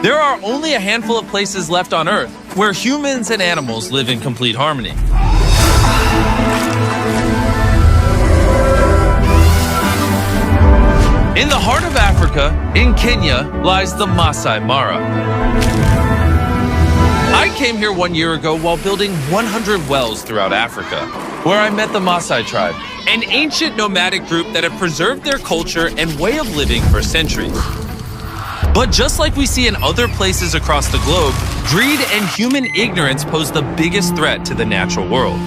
There are only a handful of places left on Earth where humans and animals live in complete harmony. In the heart of Africa, in Kenya, lies the Masai Mara. I came here 1 year ago while building 100 wells throughout Africa, where I met the Maasai tribe, an ancient nomadic group that have preserved their culture and way of living for centuries. But just like we see in other places across the globe, greed and human ignorance pose the biggest threat to the natural world.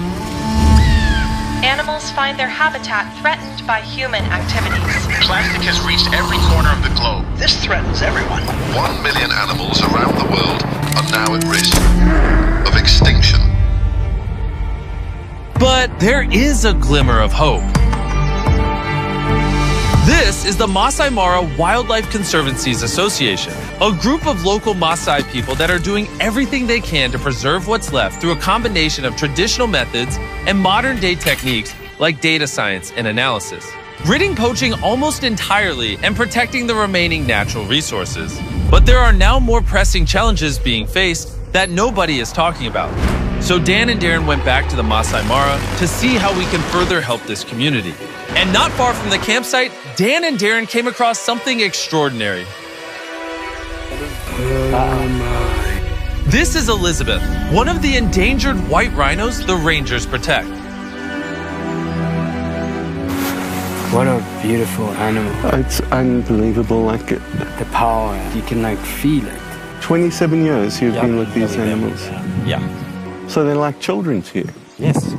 Animals find their habitat threatened by human activities. Plastic has reached every corner of the globe. This threatens everyone. 1 million animals around the world are now at risk of extinction. But there is a glimmer of hope. This is the Masai Mara Wildlife Conservancies Association, a group of local Maasai people that are doing everything they can to preserve what's left through a combination of traditional methods and modern-day techniques like data science and analysis, ridding poaching almost entirely and protecting the remaining natural resources. But there are now more pressing challenges being faced that nobody is talking about. So Dan and Darren went back to the Masai Mara to see how we can further help this community. And not far from the campsite, Dan and Darren came across something extraordinary. This is Elizabeth, one of the endangered white rhinos the rangers protect. What a beautiful animal. It's unbelievable, The power, you can feel it. 27 years you've been with these animals. Yeah. So they're like children to you. Yes.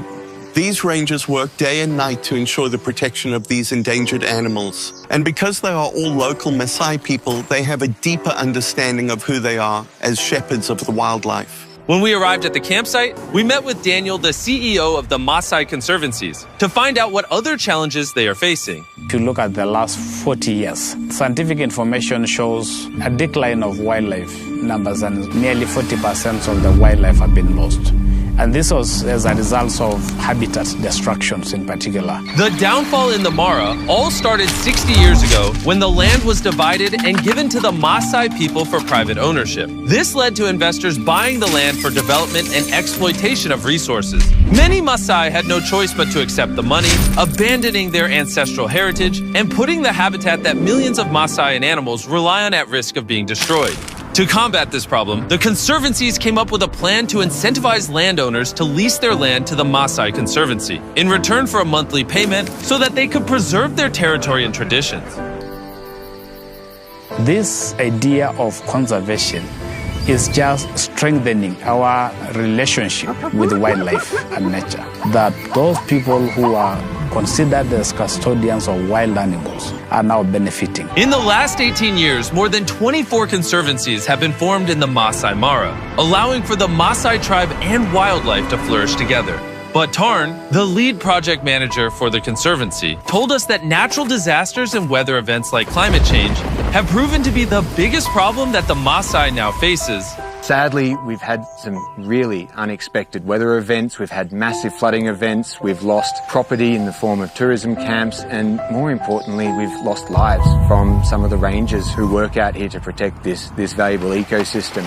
These rangers work day and night to ensure the protection of these endangered animals. And because they are all local Maasai people, they have a deeper understanding of who they are as shepherds of the wildlife. When we arrived at the campsite, we met with Daniel, the CEO of the Maasai Conservancies, to find out what other challenges they are facing. If you look at the last 40 years, scientific information shows a decline of wildlife numbers, and nearly 40% of the wildlife have been lost. And this was as a result of habitat destructions in particular. The downfall in the Mara all started 60 years ago when the land was divided and given to the Maasai people for private ownership. This led to investors buying the land for development and exploitation of resources. Many Maasai had no choice but to accept the money, abandoning their ancestral heritage and putting the habitat that millions of Maasai and animals rely on at risk of being destroyed. To combat this problem, the Conservancies came up with a plan to incentivize landowners to lease their land to the Maasai Conservancy in return for a monthly payment so that they could preserve their territory and traditions. This idea of conservation is just strengthening our relationship with wildlife and nature. That those people who are considered as custodians of wild animals are now benefiting. In the last 18 years, more than 24 conservancies have been formed in the Masai Mara, allowing for the Maasai tribe and wildlife to flourish together. But Tarn, the lead project manager for the Conservancy, told us that natural disasters and weather events like climate change have proven to be the biggest problem that the Maasai now faces. Sadly, we've had some really unexpected weather events. We've had massive flooding events. We've lost property in the form of tourism camps. And more importantly, we've lost lives from some of the rangers who work out here to protect this valuable ecosystem.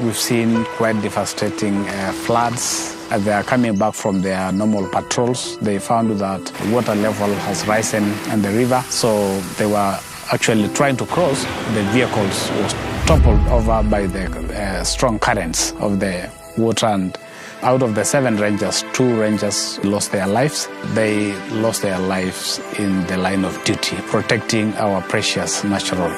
We've seen quite devastating floods. As they are coming back from their normal patrols, they found that the water level has risen in the river. So they were actually trying to cross. The vehicles was toppled over by the strong currents of the water, and out of the 7 rangers, 2 rangers lost their lives. They lost their lives in the line of duty, protecting our precious natural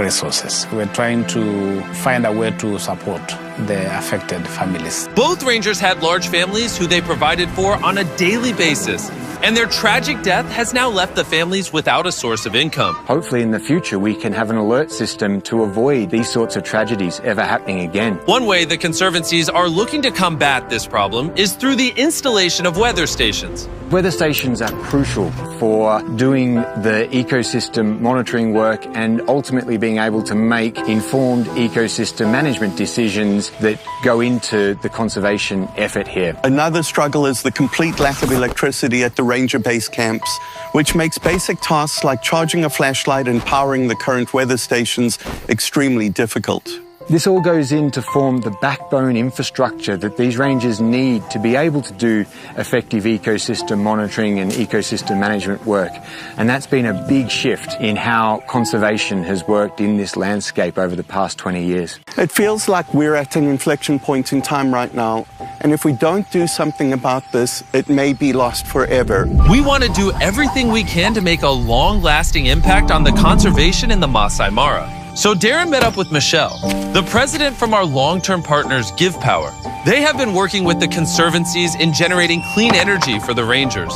resources. We're trying to find a way to support the affected families. Both rangers had large families who they provided for on a daily basis, and their tragic death has now left the families without a source of income. Hopefully in the future we can have an alert system to avoid these sorts of tragedies ever happening again. One way the Conservancies are looking to combat this problem is through the installation of weather stations. Weather stations are crucial for doing the ecosystem monitoring work and ultimately being able to make informed ecosystem management decisions funds that go into the conservation effort here. Another struggle is the complete lack of electricity at the ranger base camps, which makes basic tasks like charging a flashlight and powering the current weather stations extremely difficult. This all goes in to form the backbone infrastructure that these rangers need to be able to do effective ecosystem monitoring and ecosystem management work. And that's been a big shift in how conservation has worked in this landscape over the past 20 years. It feels like we're at an inflection point in time right now, and if we don't do something about this, it may be lost forever. We want to do everything we can to make a long-lasting impact on the conservation in the Masai Mara. So Darren met up with Michelle, the president from our long-term partners GivePower. They have been working with the conservancies in generating clean energy for the rangers.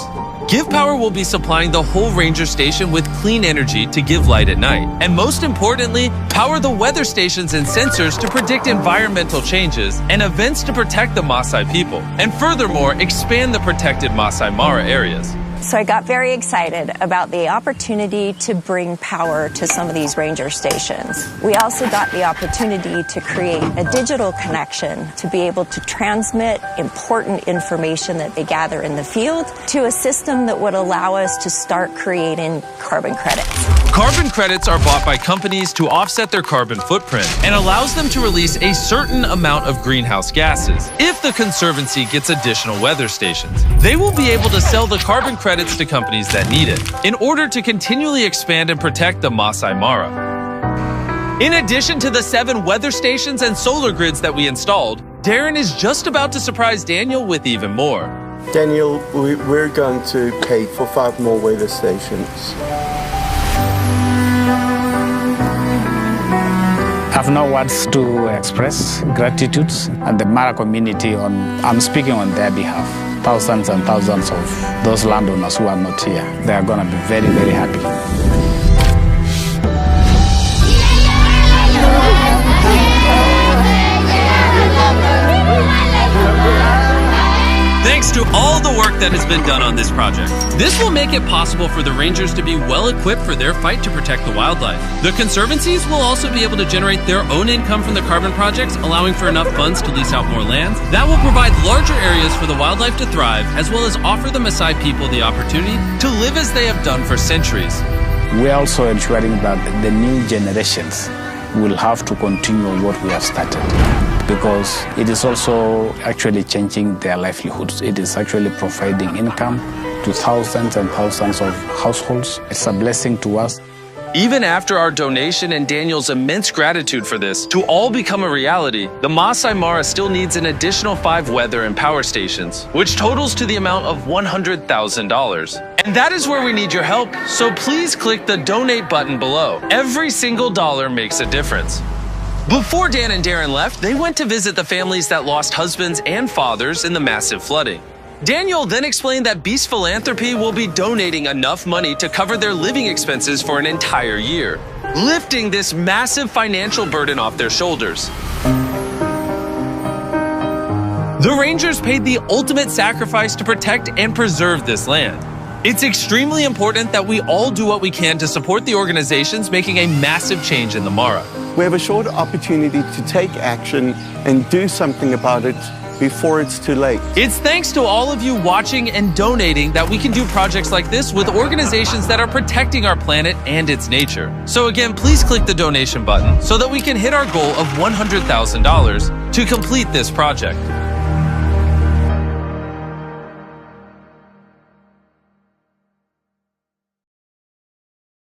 GivePower will be supplying the whole ranger station with clean energy to give light at night. And most importantly, power the weather stations and sensors to predict environmental changes and events to protect the Maasai people. And furthermore, expand the protected Masai Mara areas. So I got very excited about the opportunity to bring power to some of these ranger stations. We also got the opportunity to create a digital connection to be able to transmit important information that they gather in the field to a system that would allow us to start creating carbon credits. Carbon credits are bought by companies to offset their carbon footprint and allows them to release a certain amount of greenhouse gases. If the Conservancy gets additional weather stations, they will be able to sell the carbon credits to companies that need it in order to continually expand and protect the Masai Mara. In addition to the 7 weather stations and solar grids that we installed, Darren is just about to surprise Daniel with even more. Daniel, we're going to pay for 5 more weather stations. I have no words to express gratitude and the Mara community I'm speaking on their behalf. Thousands and thousands of those landowners who are not here, they are going to be very, very happy. Thanks to all the work that has been done on this project. This will make it possible for the rangers to be well equipped for their fight to protect the wildlife. The conservancies will also be able to generate their own income from the carbon projects, allowing for enough funds to lease out more lands. That will provide larger areas for the wildlife to thrive, as well as offer the Maasai people the opportunity to live as they have done for centuries. We're also ensuring that the new generations will have to continue what we have started, because it is also actually changing their livelihoods. It is actually providing income to thousands and thousands of households. It's a blessing to us. Even after our donation and Daniel's immense gratitude for this to all become a reality, the Masai Mara still needs an additional 5 weather and power stations, which totals to the amount of $100,000. And that is where we need your help, so please click the donate button below. Every single dollar makes a difference. Before Dan and Darren left, they went to visit the families that lost husbands and fathers in the massive flooding. Daniel then explained that Beast Philanthropy will be donating enough money to cover their living expenses for an entire year, lifting this massive financial burden off their shoulders. The Rangers paid the ultimate sacrifice to protect and preserve this land. It's extremely important that we all do what we can to support the organizations making a massive change in the Mara. We have a short opportunity to take action and do something about it before it's too late. It's thanks to all of you watching and donating that we can do projects like this with organizations that are protecting our planet and its nature. So again, please click the donation button so that we can hit our goal of $100,000 to complete this project.